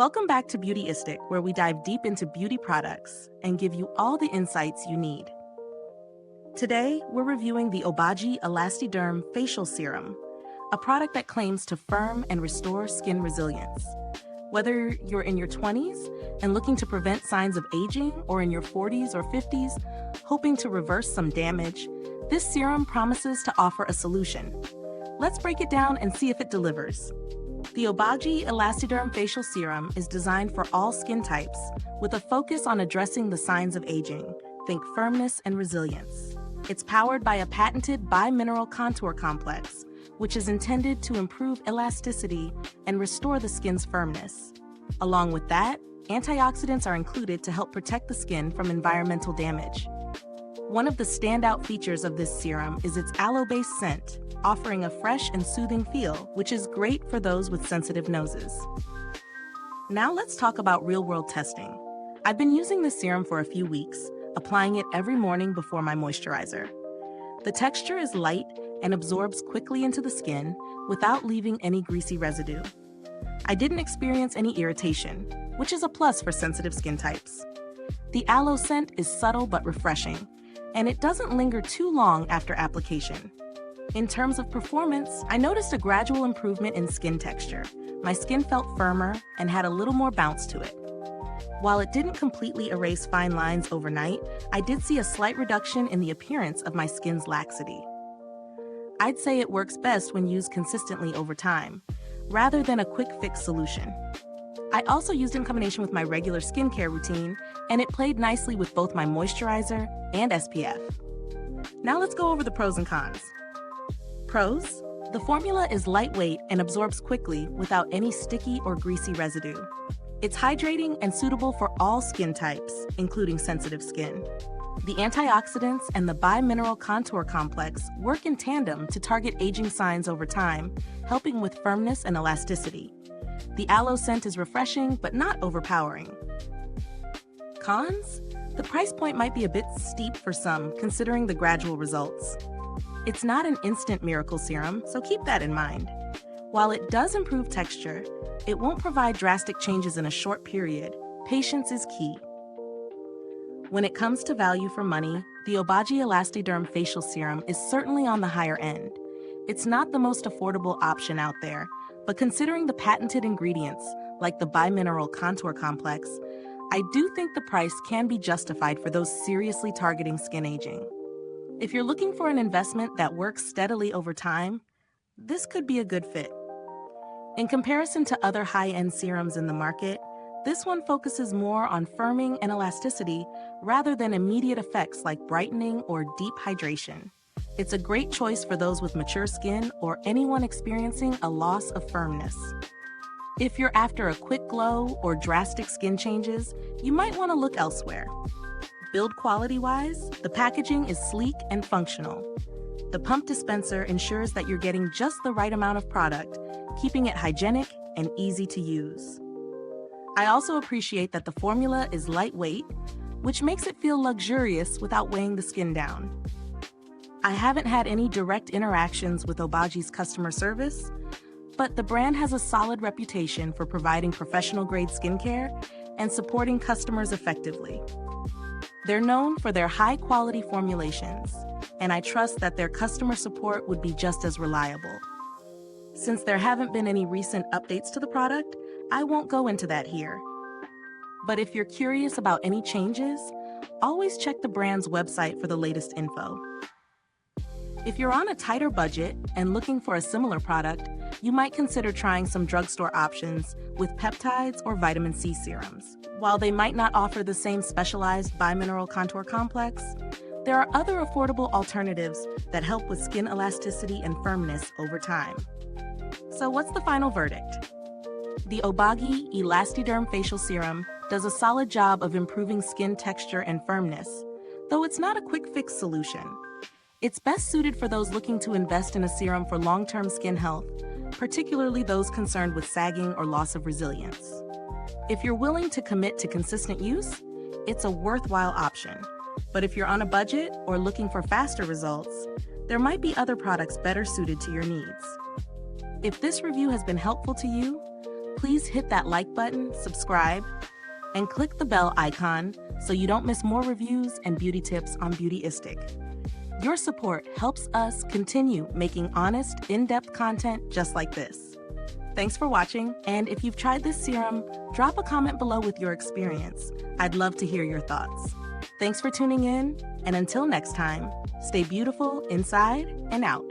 Welcome back to Beautyistic, where we dive deep into beauty products and give you all the insights you need. Today, we're reviewing the Obagi ELASTIderm Facial Serum, a product that claims to firm and restore skin resilience. Whether you're in your 20s and looking to prevent signs of aging, or in your 40s or 50s, hoping to reverse some damage, this serum promises to offer a solution. Let's break it down and see if it delivers. The Obagi ELASTIderm Facial Serum is designed for all skin types, with a focus on addressing the signs of aging. Think firmness and resilience. It's powered by a patented bi-mineral contour complex, which is intended to improve elasticity and restore the skin's firmness. Along with that, antioxidants are included to help protect the skin from environmental damage. One of the standout features of this serum is its aloe-based scent, offering a fresh and soothing feel, which is great for those with sensitive noses. Now let's talk about real-world testing. I've been using this serum for a few weeks, applying it every morning before my moisturizer. The texture is light and absorbs quickly into the skin without leaving any greasy residue. I didn't experience any irritation, which is a plus for sensitive skin types. The aloe scent is subtle but refreshing, and it doesn't linger too long after application. In terms of performance, I noticed a gradual improvement in skin texture. My skin felt firmer and had a little more bounce to it. While it didn't completely erase fine lines overnight, I did see a slight reduction in the appearance of my skin's laxity. I'd say it works best when used consistently over time, rather than a quick fix solution. I also used it in combination with my regular skincare routine, and it played nicely with both my moisturizer and SPF. Now let's go over the pros and cons. Pros: the formula is lightweight and absorbs quickly without any sticky or greasy residue. It's hydrating and suitable for all skin types, including sensitive skin. The antioxidants and the bi-mineral contour complex work in tandem to target aging signs over time, helping with firmness and elasticity. The aloe scent is refreshing but not overpowering. Cons: the price point might be a bit steep for some, considering the gradual results. It's not an instant miracle serum, so keep that in mind. While it does improve texture, it won't provide drastic changes in a short period. Patience is key. When it comes to value for money, the Obagi ELASTIderm Facial Serum is certainly on the higher end. It's not the most affordable option out there, but considering the patented ingredients, like the bi-mineral contour complex, I do think the price can be justified for those seriously targeting skin aging. If you're looking for an investment that works steadily over time, this could be a good fit. In comparison to other high-end serums in the market, this one focuses more on firming and elasticity rather than immediate effects like brightening or deep hydration. It's a great choice for those with mature skin or anyone experiencing a loss of firmness. If you're after a quick glow or drastic skin changes, you might want to look elsewhere. Build quality-wise, the packaging is sleek and functional. The pump dispenser ensures that you're getting just the right amount of product, keeping it hygienic and easy to use. I also appreciate that the formula is lightweight, which makes it feel luxurious without weighing the skin down. I haven't had any direct interactions with Obagi's customer service, but the brand has a solid reputation for providing professional-grade skincare and supporting customers effectively. They're known for their high-quality formulations, and I trust that their customer support would be just as reliable. Since there haven't been any recent updates to the product, I won't go into that here. But if you're curious about any changes, always check the brand's website for the latest info. If you're on a tighter budget and looking for a similar product, you might consider trying some drugstore options with peptides or vitamin C serums. While they might not offer the same specialized bi-mineral contour complex, there are other affordable alternatives that help with skin elasticity and firmness over time. So what's the final verdict? The Obagi ELASTIderm Facial Serum does a solid job of improving skin texture and firmness, though it's not a quick fix solution. It's best suited for those looking to invest in a serum for long-term skin health, particularly those concerned with sagging or loss of resilience. If you're willing to commit to consistent use, it's a worthwhile option. But if you're on a budget or looking for faster results, there might be other products better suited to your needs. If this review has been helpful to you, Please hit that like button, subscribe, and click the bell icon so you don't miss more reviews and beauty tips on Beautyistic. Your support helps us continue making honest, in-depth content just like this. Thanks for watching, and if you've tried this serum, drop a comment below with your experience. I'd love to hear your thoughts. Thanks for tuning in, and until next time, stay beautiful inside and out.